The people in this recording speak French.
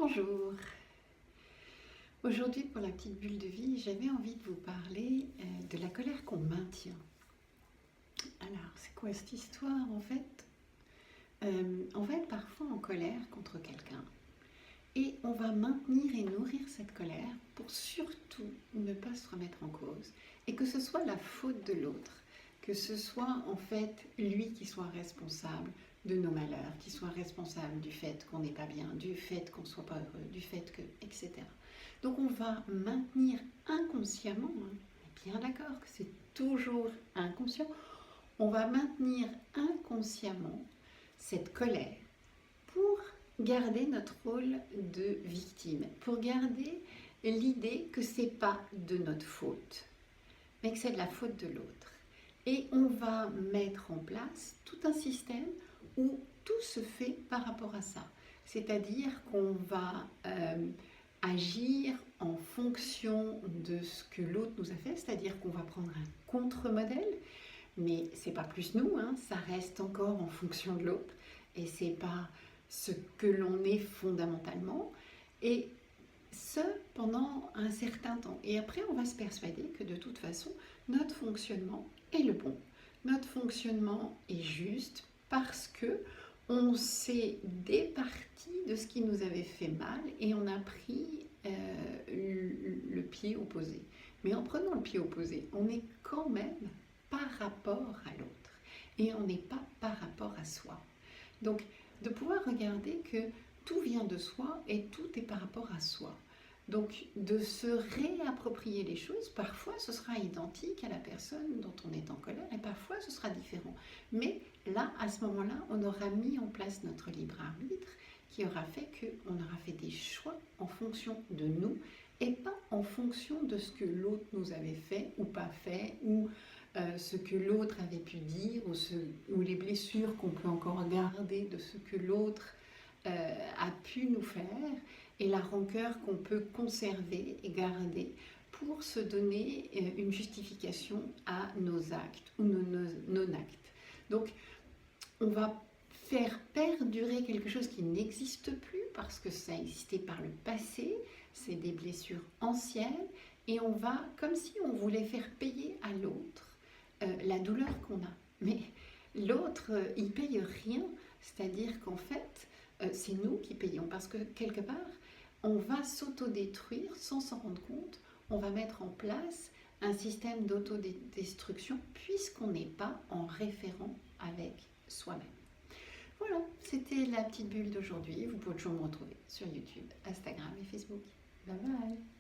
Bonjour. Aujourd'hui, pour la petite bulle de vie, j'avais envie de vous parler de la colère qu'on maintient. Alors, c'est quoi cette histoire en fait? On va être parfois en colère contre quelqu'un et on va maintenir et nourrir cette colère pour surtout ne pas se remettre en cause et que ce soit la faute de l'autre, que ce soit en fait lui qui soit responsable de nos malheurs, qui soit responsable du fait qu'on n'est pas bien, du fait qu'on ne soit pas heureux, du fait que, etc. Donc on va maintenir inconsciemment, on est bien d'accord que c'est toujours inconscient, on va maintenir inconsciemment cette colère pour garder notre rôle de victime, pour garder l'idée que c'est pas de notre faute, mais que c'est de la faute de l'autre. Et on va mettre en place tout un système où tout se fait par rapport à ça. C'est-à-dire qu'on va agir en fonction de ce que l'autre nous a fait, c'est-à-dire qu'on va prendre un contre-modèle, mais c'est pas plus nous, ça reste encore en fonction de l'autre, et c'est pas ce que l'on est fondamentalement, et ce pendant un certain temps. Et après, on va se persuader que de toute façon, notre fonctionnement est le bon. Notre fonctionnement est juste parce que on s'est départi de ce qui nous avait fait mal et on a pris le pied opposé. Mais en prenant le pied opposé, on est quand même par rapport à l'autre et on n'est pas par rapport à soi. Donc, de pouvoir regarder que tout vient de soi et tout est par rapport à soi. Donc, de se réapproprier les choses, parfois ce sera identique à la personne dont on est en colère et parfois ce sera différent. Mais là, à ce moment-là, on aura mis en place notre libre arbitre qui aura fait qu'on aura fait des choix en fonction de nous et pas en fonction de ce que l'autre nous avait fait ou pas fait ou ce que l'autre avait pu dire ou les blessures qu'on peut encore garder de ce que l'autre a pu nous faire et la rancœur qu'on peut conserver et garder pour se donner une justification à nos actes ou nos non-actes. Donc, on va faire perdurer quelque chose qui n'existe plus parce que ça a existé par le passé, c'est des blessures anciennes, et on va, comme si on voulait faire payer à l'autre la douleur qu'on a. Mais l'autre, il paye rien, c'est-à-dire qu'en fait, c'est nous qui payons parce que quelque part, on va s'autodétruire sans s'en rendre compte, on va mettre en place un système d'autodestruction puisqu'on n'est pas en référent avec soi-même. Voilà, c'était la petite bulle d'aujourd'hui. Vous pouvez toujours me retrouver sur YouTube, Instagram et Facebook. Bye bye!